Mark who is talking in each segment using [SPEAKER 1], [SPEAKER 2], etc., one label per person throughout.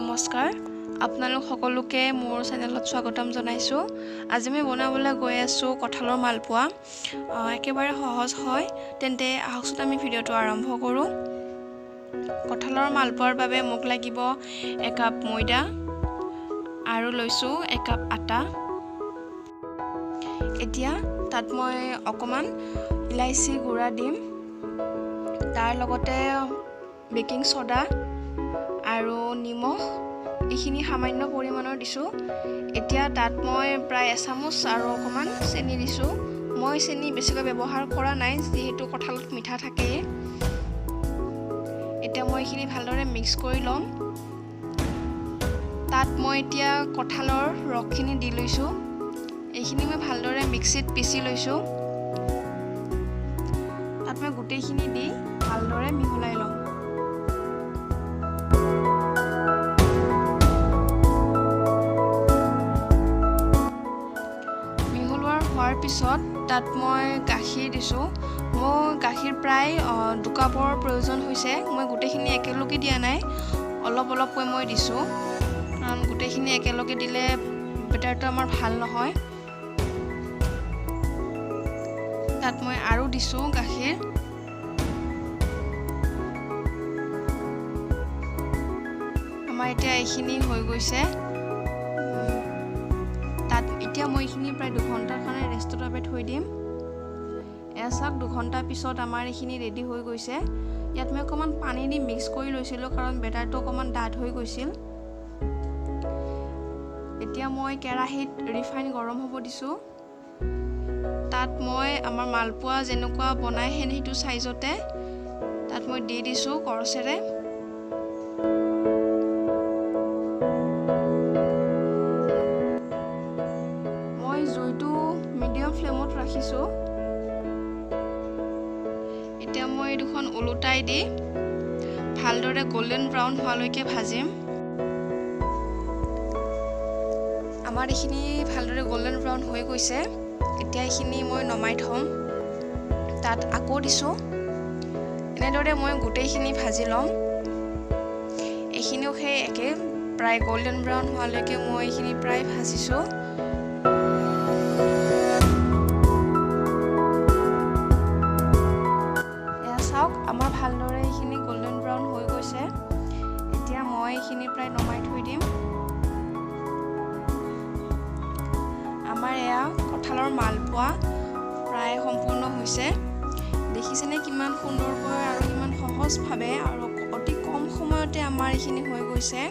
[SPEAKER 1] নমস্কাৰ আপোনালোক সকলোকে মোৰ চেনেলত স্বাগতম জনাইছো আজি মই বনাবলৈ গৈ আছো কঁঠালৰ মালপোৱা একেবাৰে সহজ হয় তেন্তে আহকচোন আমি ভিডিওটো আৰম্ভ কৰো কঁঠালৰ মালপোৱাৰ বাবে মোক লাগিব 1 কাপ ময়দা আৰু লৈছো 1 কাপ আটা এতিয়া তাত মই অকমান ইলাইচি গুড়া দিম তাৰ লগতে বেকিং সোডা আৰু নিমখ এইখিনি সামান্য পৰিমাণৰ দিছো এতিয়া তাত মই প্ৰায় 1 চামুচ আৰু অকমান চেনি দিছো মই চেনি বেছিকৈ ব্যৱহাৰ কৰা নাই যেহেতু কঁঠালত মিঠা থাকে এতিয়া মই এইখিনি ভালদৰে মিক্স কৰি লম তাত মই এতিয়া কঁঠালৰ ৰসখিনি দি লৈছো এইখিনি মই ভালদৰে মিক্সিত পিচি লৈছো তাত মই গুটেইখিনি দি ভালদৰে মিহলাই লম পিছত তাত মই গাখীৰ দিছো মই গাখীৰ প্ৰায় 2 কাপৰ প্ৰয়োজন হৈছে মই গুটেইখিনি একেলগে দিয়া নাই অলপ অলপকৈ মই দিছো কাৰণ গুটেইখিনি একেলগে দিলে বেটাৰটো আমাৰ ভাল নহয় তাত মই আৰু দিছো গাখীৰ আমাৰ এতিয়া এইখিনি হৈ গৈছে এতিয়া মই এইখিনি প্ৰায় 2 ঘণ্টাৰ কাৰণে ৰেষ্টৰ বাবে থৈ দিম এসাক 2 ঘণ্টা পিছত আমাৰ এইখিনি ৰেডি হৈ গৈছে ইয়াত মই অকমান পানী দি মিক্স কৰি লৈছিলো কাৰণ বেটাৰটো অকমান ডাঠ হৈ গৈছিল এতিয়া মই কেৰাহীত ৰিফাইন গৰম হ'ব দিছো তাত মই আমাৰ মালপোৱা যেনেকুৱা বনাই হেনেটো সাইজতে তাত মই দি দিছো কৰচেৰে মিডিয়াম ফ্লেমত ৰাখিছো এতিয়া মই দুখন উলুটাই দি ভালদৰে গোল্ডেন ব্ৰাউন হোৱালৈকে ভাজিম আমাৰ এইখিনি ভালদৰে গোল্ডেন ব্ৰাউন হৈ গৈছে এতিয়া এইখিনি মই নমাই থম তাত আকৌ দিছো এনেদৰে মই গুটেইখিনি ভাজি লম এইখিনিও সেই একে প্ৰায় গোল্ডেন ব্ৰাউন হোৱালৈকে মই এইখিনি প্ৰায় ভাজিছো আমাৰ ভালদৰে এইখিনি গোল্ডেন ব্ৰাউন হৈ গৈছে এতিয়া মই এইখিনি প্ৰায় নমাই থৈ দিম আমাৰ এয়া কঁঠালৰ মালপোৱা প্ৰায় সম্পূৰ্ণ হৈছে দেখিছেনে কিমান সুন্দৰকৈ আৰু কিমান সহজভাৱে আৰু অতি কম সময়তে আমাৰ এইখিনি হৈ গৈছে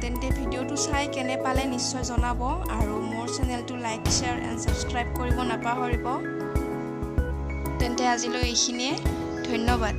[SPEAKER 1] তেন্তে ভিডিওটো চাই কেনে পালে নিশ্চয় জনাব আৰু মোৰ চেনেলটো লাইক শেয়াৰ এণ্ড সাবস্ক্ৰাইব কৰিব নাপাহৰিব তেন্তে আজিলৈ এইখিনিয়ে ধন্যবাদ